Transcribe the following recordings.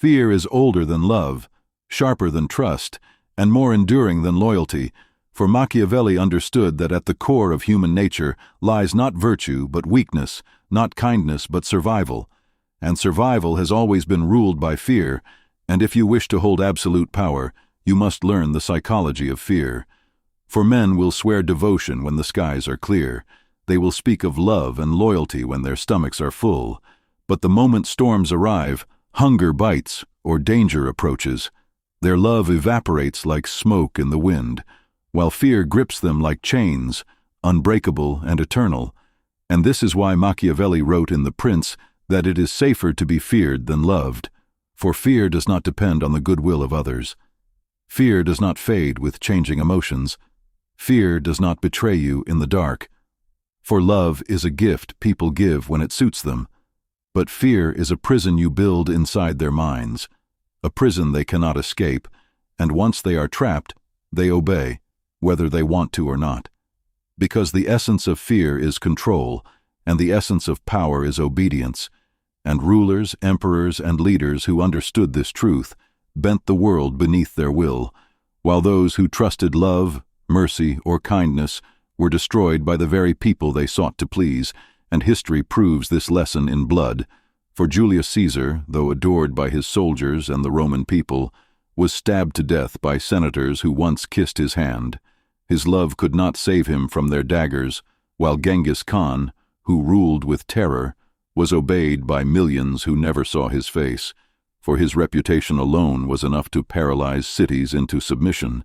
Fear is older than love, sharper than trust, and more enduring than loyalty, for Machiavelli understood that at the core of human nature lies not virtue but weakness, not kindness but survival. And survival has always been ruled by fear, and if you wish to hold absolute power, you must learn the psychology of fear. For men will swear devotion when the skies are clear. They will speak of love and loyalty when their stomachs are full. But the moment storms arrive, hunger bites, or danger approaches, their love evaporates like smoke in the wind, while fear grips them like chains, unbreakable and eternal. And this is why Machiavelli wrote in The Prince that it is safer to be feared than loved, for fear does not depend on the goodwill of others. Fear does not fade with changing emotions. Fear does not betray you in the dark. For love is a gift people give when it suits them, but fear is a prison you build inside their minds, a prison they cannot escape, and once they are trapped, they obey, whether they want to or not. Because the essence of fear is control, and the essence of power is obedience, and rulers, emperors, and leaders who understood this truth bent the world beneath their will, while those who trusted love, mercy, or kindness were destroyed by the very people they sought to please, and history proves this lesson in blood. For Julius Caesar, though adored by his soldiers and the Roman people, was stabbed to death by senators who once kissed his hand. His love could not save him from their daggers, while Genghis Khan, who ruled with terror, was obeyed by millions who never saw his face, for his reputation alone was enough to paralyze cities into submission.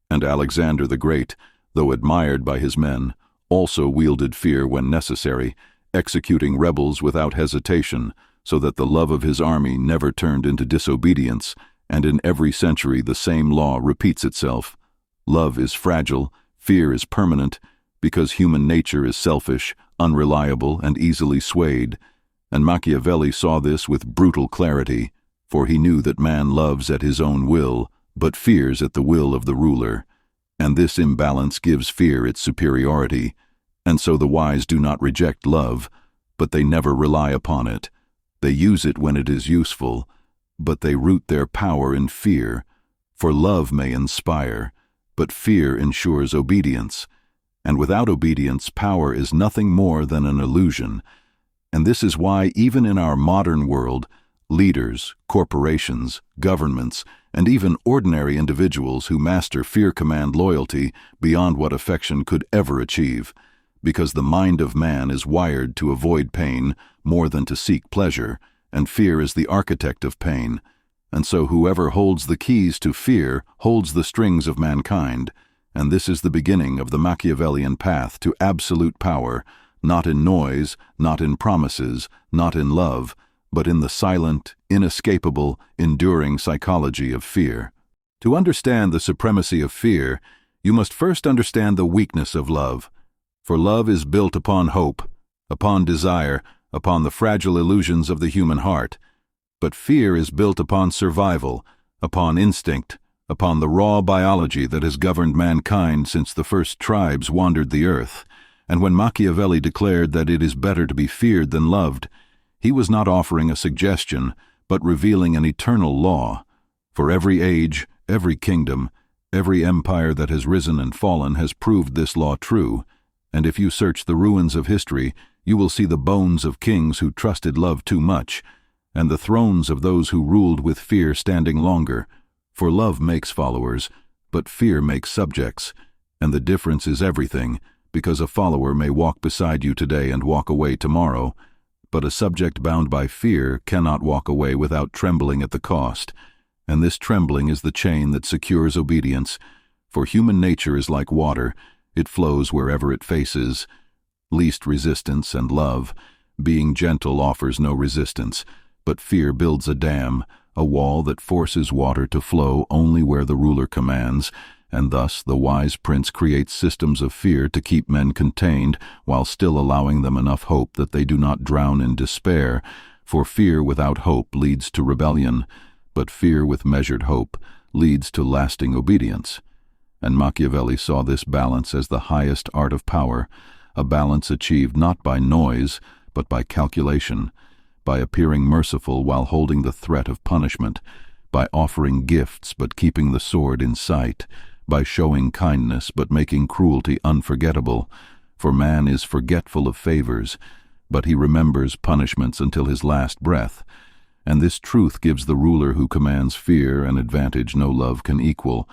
And Alexander the Great, though admired by his men, also wielded fear when necessary, executing rebels without hesitation, so that the love of his army never turned into disobedience, and in every century the same law repeats itself. Love is fragile, fear is permanent, because human nature is selfish, unreliable, and easily swayed. And Machiavelli saw this with brutal clarity, for he knew that man loves at his own will, but fears at the will of the ruler. And this imbalance gives fear its superiority, and so the wise do not reject love, but they never rely upon it. They use it when it is useful, but they root their power in fear, for love may inspire, but fear ensures obedience, and without obedience power is nothing more than an illusion. And this is why even in our modern world, leaders, corporations, governments, and even ordinary individuals who master fear command loyalty beyond what affection could ever achieve, because the mind of man is wired to avoid pain more than to seek pleasure, and fear is the architect of pain. And so whoever holds the keys to fear holds the strings of mankind, and this is the beginning of the Machiavellian path to absolute power, not in noise, not in promises, not in love, but in the silent, inescapable, enduring psychology of fear. To understand the supremacy of fear, you must first understand the weakness of love. For love is built upon hope, upon desire, upon the fragile illusions of the human heart. But fear is built upon survival, upon instinct, upon the raw biology that has governed mankind since the first tribes wandered the earth. And when Machiavelli declared that it is better to be feared than loved, he was not offering a suggestion, but revealing an eternal law. For every age, every kingdom, every empire that has risen and fallen has proved this law true. And if you search the ruins of history, you will see the bones of kings who trusted love too much, and the thrones of those who ruled with fear standing longer. For love makes followers, but fear makes subjects, and the difference is everything, because a follower may walk beside you today and walk away tomorrow, but a subject bound by fear cannot walk away without trembling at the cost, and this trembling is the chain that secures obedience. For human nature is like water, it flows wherever it faces. Least resistance and love. Being gentle offers no resistance, but fear builds a dam, a wall that forces water to flow only where the ruler commands, and thus the wise prince creates systems of fear to keep men contained while still allowing them enough hope that they do not drown in despair, for fear without hope leads to rebellion, but fear with measured hope leads to lasting obedience. And Machiavelli saw this balance as the highest art of power, a balance achieved not by noise, but by calculation, by appearing merciful while holding the threat of punishment, by offering gifts but keeping the sword in sight, by showing kindness but making cruelty unforgettable. For man is forgetful of favors, but he remembers punishments until his last breath. And this truth gives the ruler who commands fear an advantage no love can equal,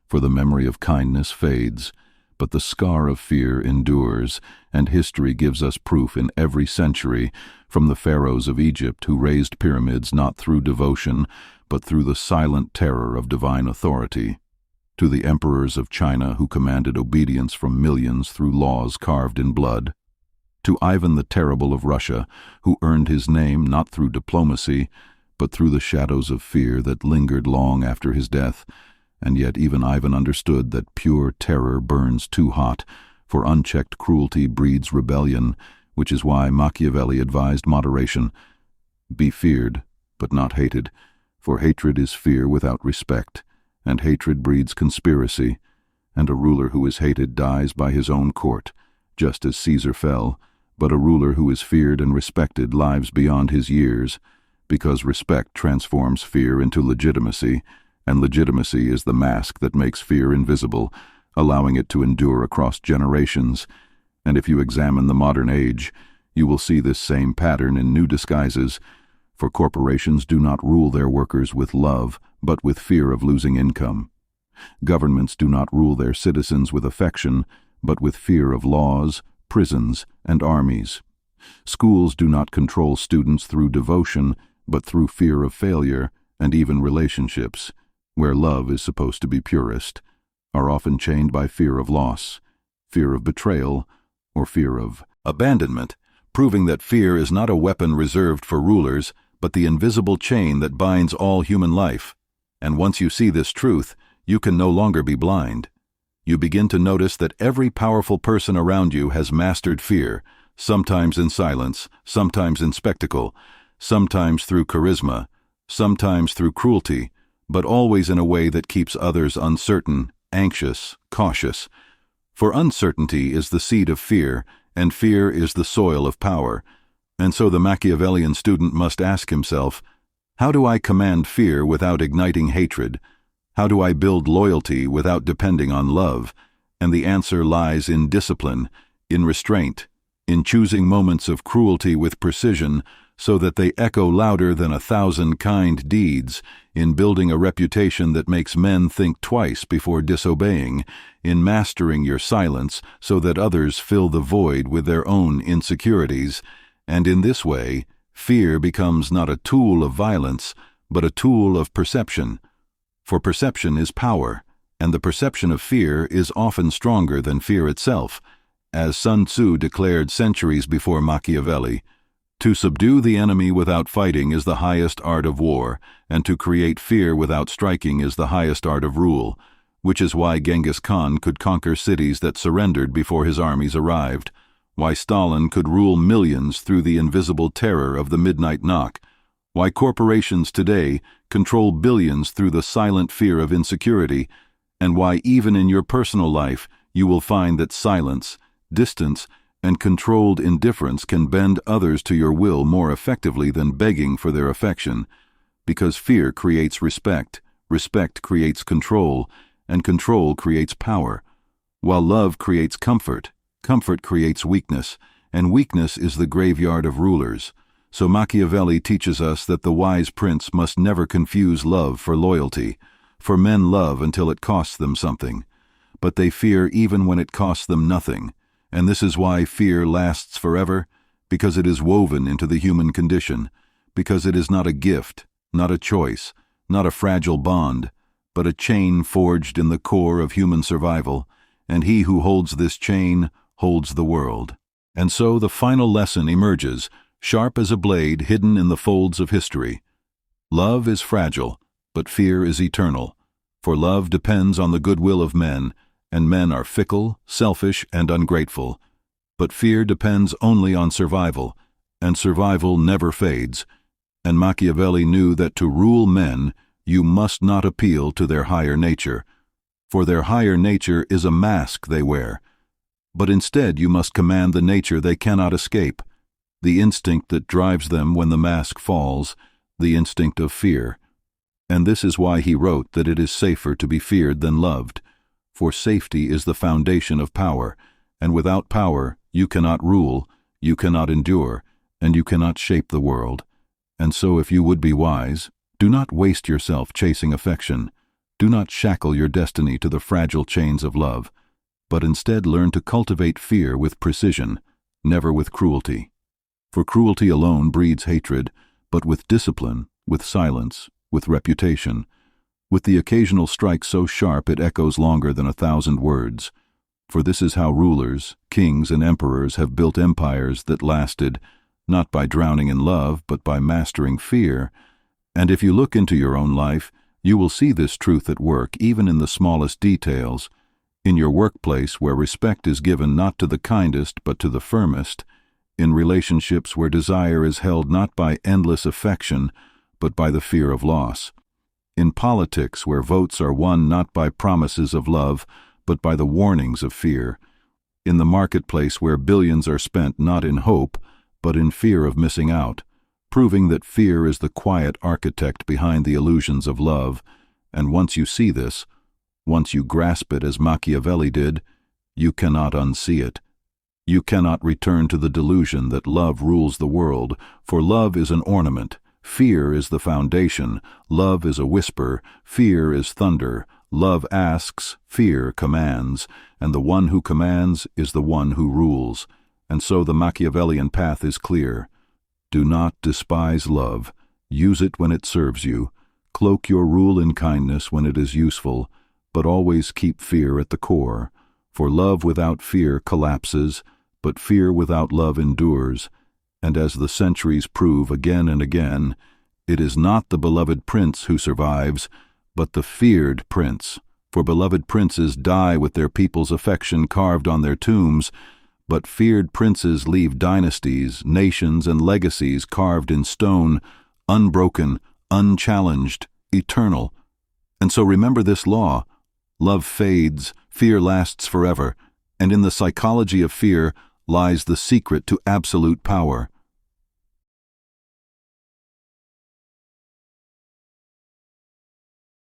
for the memory of kindness fades, but the scar of fear endures, and history gives us proof in every century, from the pharaohs of Egypt who raised pyramids not through devotion, but through the silent terror of divine authority, to the emperors of China who commanded obedience from millions through laws carved in blood, to Ivan the Terrible of Russia, who earned his name not through diplomacy, but through the shadows of fear that lingered long after his death. And yet even Ivan understood that pure terror burns too hot, for unchecked cruelty breeds rebellion, which is why Machiavelli advised moderation. Be feared, but not hated, for hatred is fear without respect, and hatred breeds conspiracy, and a ruler who is hated dies by his own court, just as Caesar fell, but a ruler who is feared and respected lives beyond his years, because respect transforms fear into legitimacy, and legitimacy is the mask that makes fear invisible, allowing it to endure across generations. And if you examine the modern age, you will see this same pattern in new disguises, for corporations do not rule their workers with love, but with fear of losing income. Governments do not rule their citizens with affection, but with fear of laws, prisons, and armies. Schools do not control students through devotion, but through fear of failure, and even relationships, where love is supposed to be purest, are often chained by fear of loss, fear of betrayal, or fear of abandonment, proving that fear is not a weapon reserved for rulers, but the invisible chain that binds all human life. And once you see this truth, you can no longer be blind. You begin to notice that every powerful person around you has mastered fear, sometimes in silence, sometimes in spectacle, sometimes through charisma, sometimes through cruelty, but always in a way that keeps others uncertain, anxious, cautious. For uncertainty is the seed of fear, and fear is the soil of power. And so the Machiavellian student must ask himself, how do I command fear without igniting hatred? How do I build loyalty without depending on love? And the answer lies in discipline, in restraint, in choosing moments of cruelty with precision so that they echo louder than 1,000 kind deeds, in building a reputation that makes men think twice before disobeying, in mastering your silence so that others fill the void with their own insecurities. And in this way, fear becomes not a tool of violence, but a tool of perception. For perception is power, and the perception of fear is often stronger than fear itself. As Sun Tzu declared centuries before Machiavelli, to subdue the enemy without fighting is the highest art of war, and to create fear without striking is the highest art of rule, which is why Genghis Khan could conquer cities that surrendered before his armies arrived, why Stalin could rule millions through the invisible terror of the midnight knock, why corporations today control billions through the silent fear of insecurity, and why even in your personal life you will find that silence, distance, and controlled indifference can bend others to your will more effectively than begging for their affection, because fear creates respect, respect creates control, and control creates power, while love creates comfort. Comfort creates weakness, and weakness is the graveyard of rulers. So Machiavelli teaches us that the wise prince must never confuse love for loyalty, for men love until it costs them something, but they fear even when it costs them nothing, and this is why fear lasts forever, because it is woven into the human condition, because it is not a gift, not a choice, not a fragile bond, but a chain forged in the core of human survival, and he who holds this chain holds the world. And so the final lesson emerges, sharp as a blade hidden in the folds of history. Love is fragile, but fear is eternal, for love depends on the goodwill of men, and men are fickle, selfish, and ungrateful. But fear depends only on survival, and survival never fades. And Machiavelli knew that to rule men, you must not appeal to their higher nature, for their higher nature is a mask they wear, but instead you must command the nature they cannot escape, the instinct that drives them when the mask falls, the instinct of fear. And this is why he wrote that it is safer to be feared than loved, for safety is the foundation of power, and without power you cannot rule, you cannot endure, and you cannot shape the world. And so if you would be wise, do not waste yourself chasing affection, do not shackle your destiny to the fragile chains of love, but instead learn to cultivate fear with precision, never with cruelty. For cruelty alone breeds hatred, but with discipline, with silence, with reputation, with the occasional strike so sharp it echoes longer than 1,000 words. For this is how rulers, kings, and emperors have built empires that lasted, not by drowning in love, but by mastering fear. And if you look into your own life, you will see this truth at work even in the smallest details. In your workplace where respect is given not to the kindest but to the firmest, in relationships where desire is held not by endless affection but by the fear of loss, in politics where votes are won not by promises of love but by the warnings of fear, in the marketplace where billions are spent not in hope but in fear of missing out, proving that fear is the quiet architect behind the illusions of love. And once you see this, once you grasp it as Machiavelli did, you cannot unsee it. You cannot return to the delusion that love rules the world, for love is an ornament, fear is the foundation, love is a whisper, fear is thunder, love asks, fear commands, and the one who commands is the one who rules. And so the Machiavellian path is clear. Do not despise love, use it when it serves you, cloak your rule in kindness when it is useful, but always keep fear at the core, for love without fear collapses, but fear without love endures, and as the centuries prove again and again, it is not the beloved prince who survives, but the feared prince, for beloved princes die with their people's affection carved on their tombs, but feared princes leave dynasties, nations, and legacies carved in stone, unbroken, unchallenged, eternal. And so remember this law: love fades, fear lasts forever, and in the psychology of fear lies the secret to absolute power.